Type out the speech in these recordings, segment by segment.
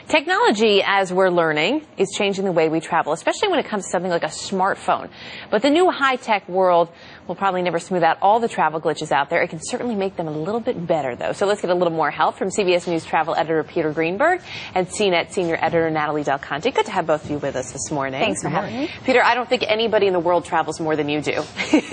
Technology, as we're learning, is changing the way we travel, especially when it comes to something like a smartphone. But the new high-tech world will probably never smooth out all the travel glitches out there. It can certainly make them a little bit better, though. So let's get a little more help from CBS News travel editor Peter Greenberg and CNET senior editor Natalie Del Conte. Good to have both of you with us this morning. Thanks for having me. Peter, I don't think anybody in the world travels more than you do.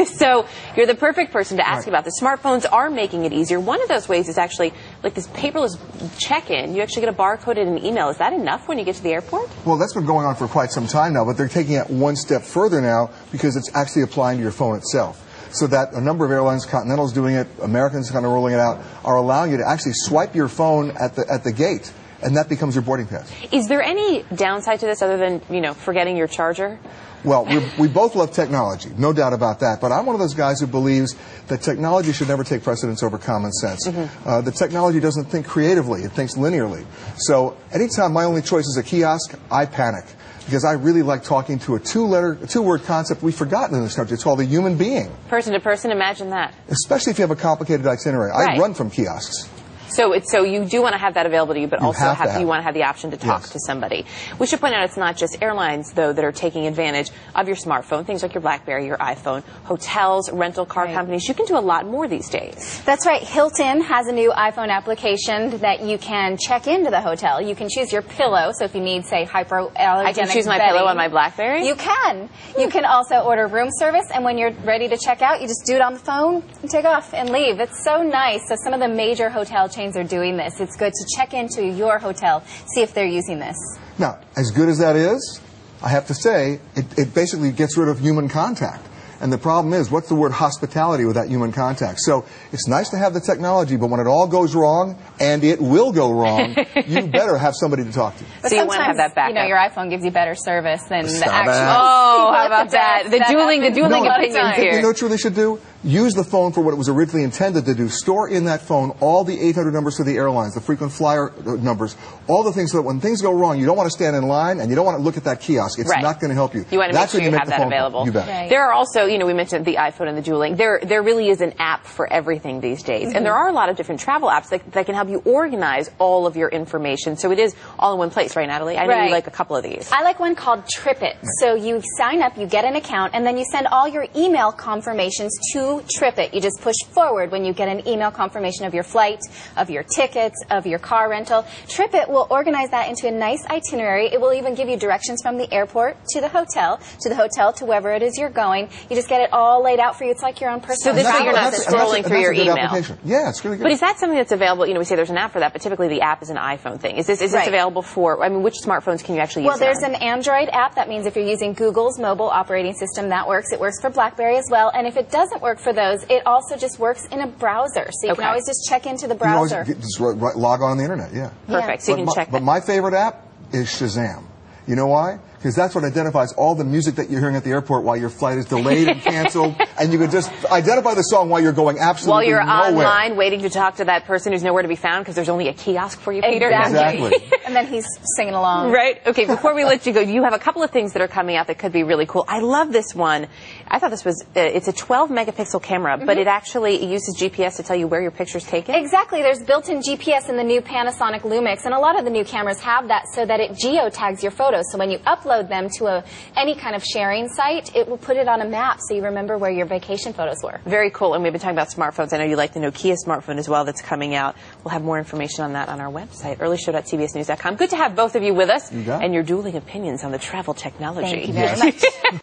So you're the perfect person to ask about this. Smartphones are making it easier. One of those ways is actually like this paperless check-in. You actually get a barcode in an email. Is that enough when you get to the airport? Well, that's been going on for quite some time now, but they're taking it one step further now because it's actually applying to your phone itself. So that a number of airlines, Continental's doing it, American's kind of rolling it out, are allowing you to actually swipe your phone at the gate, and that becomes your boarding pass. Is there any downside to this other than, forgetting your charger? Well, we both love technology, no doubt about that, but I'm one of those guys who believes that technology should never take precedence over common sense. The technology doesn't think creatively, it thinks linearly. So anytime my only choice is a kiosk, I panic, because I really like talking to a two-word concept we've forgotten in this country. It's called a human being. Person to person, imagine that. Especially if you have a complicated itinerary. Right. I run from kiosks. So you do want to have that available to you, but you also you want to have the option to talk to somebody. We should point out it's not just airlines, though, that are taking advantage of your smartphone, things like your BlackBerry, your iPhone, hotels, rental car companies. You can do a lot more these days. That's right. Hilton has a new iPhone application that you can check into the hotel. You can choose your pillow, so if you need, say, hypoallergenic I can choose my pillow on my BlackBerry? You can. You can also order room service, and when you're ready to check out, you just do it on the phone and take off and leave. It's so nice. So some of the major hotel chains are doing this. It's good to check into your hotel, see if they're using this. Now, as good as that is, I have to say, it basically gets rid of human contact. And the problem is, what's the word hospitality without human contact? So it's nice to have the technology, but when it all goes wrong, and it will go wrong, you better have somebody to talk to. But so you want to have that backup. Your iPhone gives you better service than the actual. Oh, how about that? The dueling opinions here. You know what you really should do? Use the phone for what it was originally intended to do. Store in that phone all the 800 numbers for the airlines, the frequent flyer numbers, all the things so that when things go wrong, you don't want to stand in line and you don't want to look at that kiosk. It's not going to help you. You want to make sure you have that available. You bet. Right. There are also, we mentioned the iPhone and the dueling. There really is an app for everything these days. And there are a lot of different travel apps that can help you organize all of your information. So it is all in one place, right, Natalie? I know you like a couple of these. I like one called TripIt. So you sign up, you get an account, and then you send all your email confirmations to TripIt. You just push forward when you get an email confirmation of your flight, of your tickets, of your car rental. TripIt will organize that into a nice itinerary. It will even give you directions from the airport to the hotel to wherever it is you're going. You just get it all laid out for you. It's like your own personal. So this way you're not scrolling through your email. Yeah, it's really good. But is that something that's available? We say there's an app for that, but typically the app is an iPhone thing. Is this available for, which smartphones can you actually use? Well, there's an Android app. That means if you're using Google's mobile operating system, that works. It works for BlackBerry as well. And if it doesn't work for those, it also just works in a browser. So you can always just check into the browser. You just log on the internet, Perfect. So you can check that. But my favorite app is Shazam. You know why? Because that's what identifies all the music that you're hearing at the airport while your flight is delayed and canceled, and you can just identify the song while you're going absolutely nowhere. While you're online waiting to talk to that person who's nowhere to be found because there's only a kiosk for you, Peter. Exactly. And then he's singing along. Right. Okay, before we let you go, you have a couple of things that are coming out that could be really cool. I love this one. I thought this was, it's a 12-megapixel camera, but it uses GPS to tell you where your picture's taken. Exactly. There's built-in GPS in the new Panasonic Lumix, and a lot of the new cameras have that so that it geotags your photos. So when you upload them to any kind of sharing site, it will put it on a map so you remember where your vacation photos were. Very cool. And we've been talking about smartphones. I know you like the Nokia smartphone as well that's coming out. We'll have more information on that on our website, earlyshow.cbsnews.com. Good to have both of you with us and your dueling opinions on the travel technology. Thank you very much.